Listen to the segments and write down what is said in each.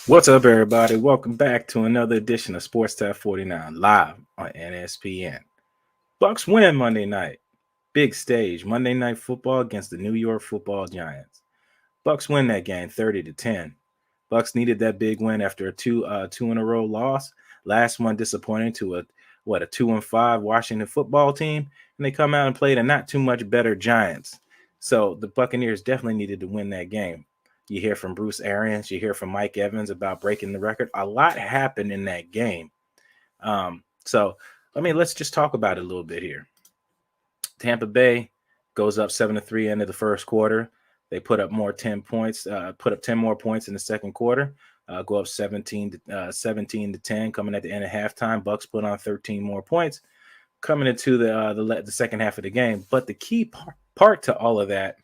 What's up, everybody? Welcome back to another edition of Sports Talk49 live on NSPN. Bucks win Monday night. Big stage. Monday Night Football against the New York Football Giants. Bucks win that game 30-10. Bucks needed that big win after a two in a row loss. Last one disappointing to a 2-5 Washington football team, and they come out and played a not too much better Giants. So the Buccaneers definitely needed to win that game. You hear from Bruce Arians, you hear from Mike Evans about breaking the record. A lot happened in that game. Let's just talk about it a little bit here. Tampa Bay goes up 7-3 into the first quarter. They put up 10 more points in the second quarter. Go up 17-10 coming at the end of halftime. Bucks put on 13 more points coming into the second half of the game. But the key part to all of that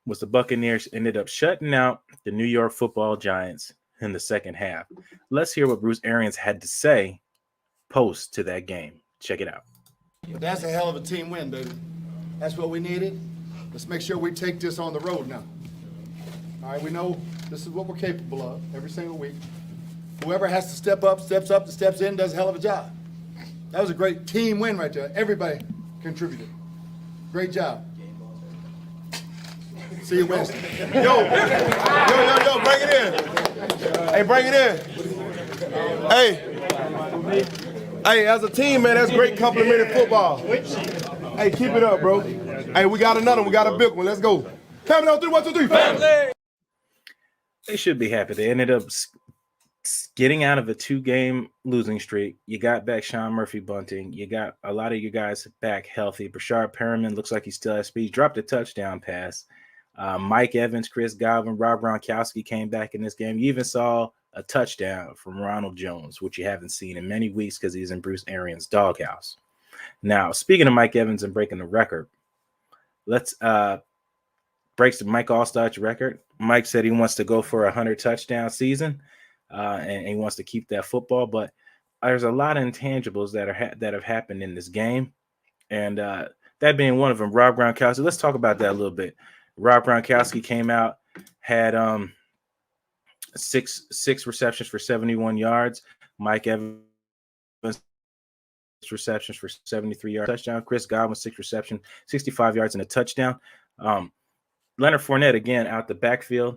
was the Buccaneers ended up shutting out the New York Football Giants in the second half. Let's hear what Bruce Arians had to say post to that game. Check it out. But that's a hell of a team win, baby. That's what we needed. Let's make sure we take this on the road now. All right, we know this is what we're capable of every single week. Whoever has to step up, steps in, does a hell of a job. That was a great team win right there. Everybody contributed. Great job. See you Wednesday. Yo, bring it in. Hey, bring it in. Hey, as a team, man, that's great complimentary football. Hey, keep it up, bro. Hey, we got another one. We got a big one. Let's go. Family on 3, 1, 2, 3. Family. They should be happy. They ended up getting out of a 2-game losing streak. You got back Sean Murphy-Bunting. You got a lot of you guys back healthy. Brashard Perriman looks like he still has speed. Dropped a touchdown pass. Mike Evans, Chris Godwin, Rob Gronkowski came back in this game. You even saw a touchdown from Ronald Jones, which you haven't seen in many weeks because he's in Bruce Arians' doghouse. Now, speaking of Mike Evans and breaking the record, let's breaks the Mike Allstar's record. Mike said he wants to go for a 100-touchdown season, and he wants to keep that football. But there's a lot of intangibles that have happened in this game, and that being one of them, Rob Gronkowski. Let's talk about that a little bit. Rob Gronkowski came out, had six receptions for 71 yards. Mike Evans receptions for 73 yards, touchdown. Chris Godwin 6 receptions, 65 yards and a touchdown. Leonard Fournette again out the backfield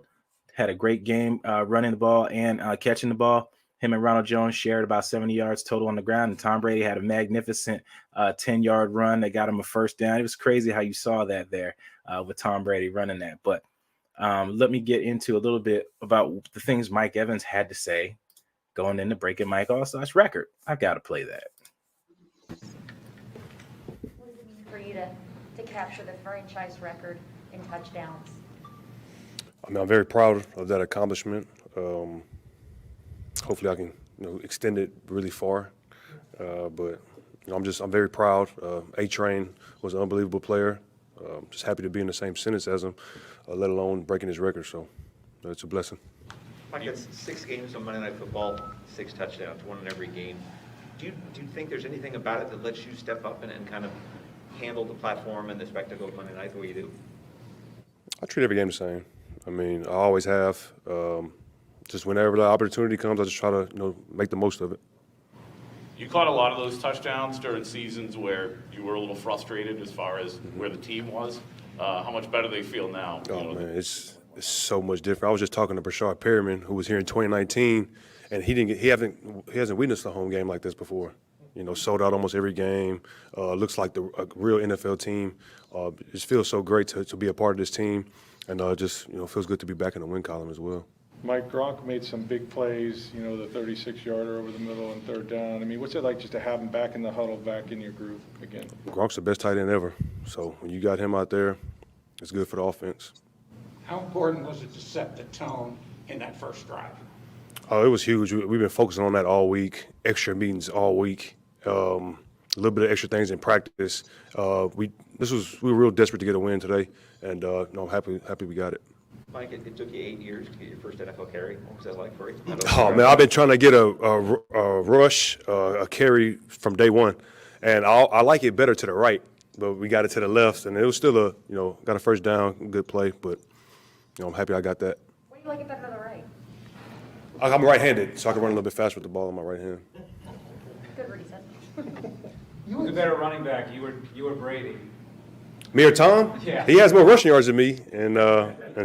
had a great game running the ball and catching the ball. Him and Ronald Jones shared about 70 yards total on the ground, and Tom Brady had a magnificent 10-yard run. They got him a first down. It was crazy how you saw that there with Tom Brady running that. But let me get into a little bit about the things Mike Evans had to say going into breaking Mike Allstar's record. I've got to play that. What does it mean for you to capture the franchise record in touchdowns? I mean, I'm very proud of that accomplishment. Hopefully I can, extend it really far. But I'm very proud. A-Train was an unbelievable player. Just happy to be in the same sentence as him, let alone breaking his record. So it's a blessing. Mike, that's 6 games on Monday Night Football, 6 touchdowns, 1 in every game. Do you think there's anything about it that lets you step up and kind of handle the platform and the spectacle of Monday night the way you do? I treat every game the same. I mean, I always have. Just whenever the opportunity comes, I just try to make the most of it. You caught a lot of those touchdowns during seasons where you were a little frustrated as far as where the team was. How much better do they feel now? Oh, man, it's so much different. I was just talking to Brashard Perriman, who was here in 2019, and he hasn't witnessed a home game like this before. Sold out almost every game. Looks like a real NFL team. It just feels so great to be a part of this team, and feels good to be back in the win column as well. Mike, Gronk made some big plays, the 36-yarder over the middle and third down. I mean, what's it like just to have him back in the huddle, back in your groove again? Gronk's the best tight end ever. So when you got him out there, it's good for the offense. How important was it to set the tone in that first drive? Oh, it was huge. We've been focusing on that all week, extra meetings all week, a little bit of extra things in practice. We were real desperate to get a win today, and I'm happy we got it. Mike, it took you 8 years to get your first NFL carry. What was that like for you? Oh, man, I've been trying to get a rush, a carry from day one, and I like it better to the right, but we got it to the left, and it was still got a first down, good play, but I'm happy I got that. What do you like it better to the right? I'm right-handed, so I can run a little bit faster with the ball in my right hand. Good reason. Who's a better running back, you or Brady? Me or Tom? Yeah. He has more rushing yards than me in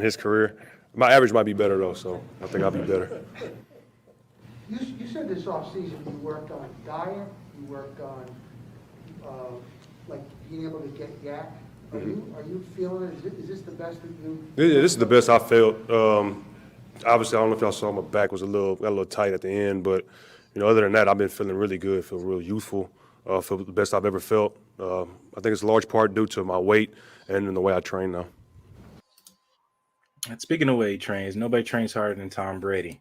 his career. My average might be better, though, so I think I'll be better. You said this offseason you worked on diet, you worked on like being able to get yak. Are you feeling it? Is this the best that you? Yeah, this is the best I felt. Obviously, I don't know if y'all saw my back got a little tight at the end, but other than that, I've been feeling really good. Feel real youthful. Feel the best I've ever felt. I think it's a large part due to my weight and in the way I train now. And speaking of way he trains, nobody trains harder than Tom Brady.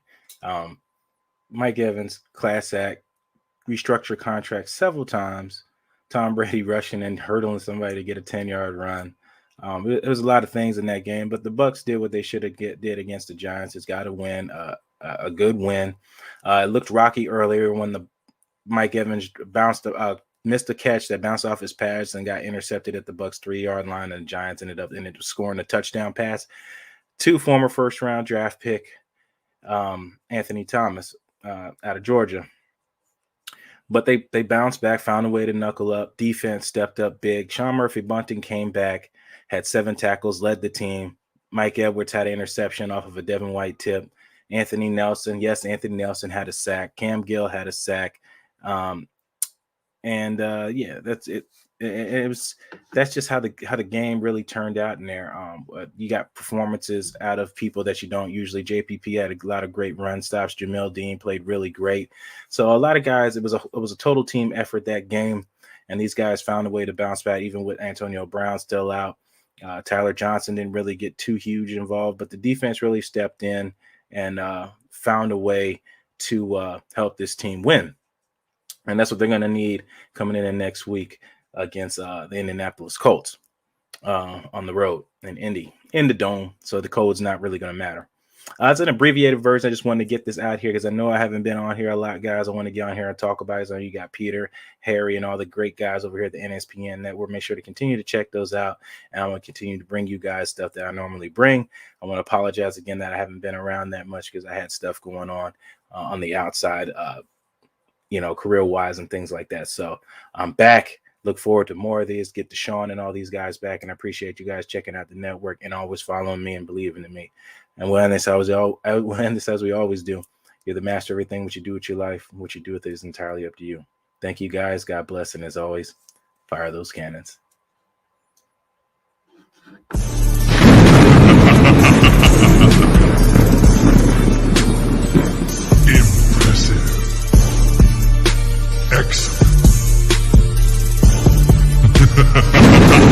Mike Evans, class act, restructured contract several times. Tom Brady rushing and hurdling somebody to get a 10-yard run. It was a lot of things in that game, but the Bucs did what they should have did against the Giants. It's got to win, a good win. It looked rocky earlier when the Mike Evans missed a catch that bounced off his pads and got intercepted at the Bucs 3-yard line, and the Giants ended up scoring a touchdown pass to former first-round draft pick Anthony Thomas out of Georgia. But they bounced back, found a way to knuckle up. Defense stepped up big. Sean Murphy-Bunting came back, had 7 tackles, led the team. Mike Edwards had an interception off of a Devin White tip. Anthony Nelson had a sack. Cam Gill had a sack. That's it. That's just how the game really turned out in there. You got performances out of people that you don't usually. JPP had a lot of great run stops. Jamel Dean played really great. So a lot of guys, it was a total team effort that game, and these guys found a way to bounce back, even with Antonio Brown still out. Tyler Johnson didn't really get too huge involved, but the defense really stepped in and found a way to help this team win. And that's what they're going to need coming in next week against the Indianapolis Colts on the road in the Dome. So the code's not really going to matter. It's an abbreviated version. I just wanted to get this out here because I know I haven't been on here a lot, guys. I want to get on here and talk about it. So you got Peter, Harry, and all the great guys over here at the NSPN network. Make sure to continue to check those out. And I'm going to continue to bring you guys stuff that I normally bring. I want to apologize again that I haven't been around that much because I had stuff going on the outside, career-wise and things like that. So I'm back. Look forward to more of these. Get Deshaun and all these guys back. And I appreciate you guys checking out the network and always following me and believing in me. And we'll end this as we always do. You're the master of everything. What you do with your life, what you do with it is entirely up to you. Thank you, guys. God bless. And as always, fire those cannons.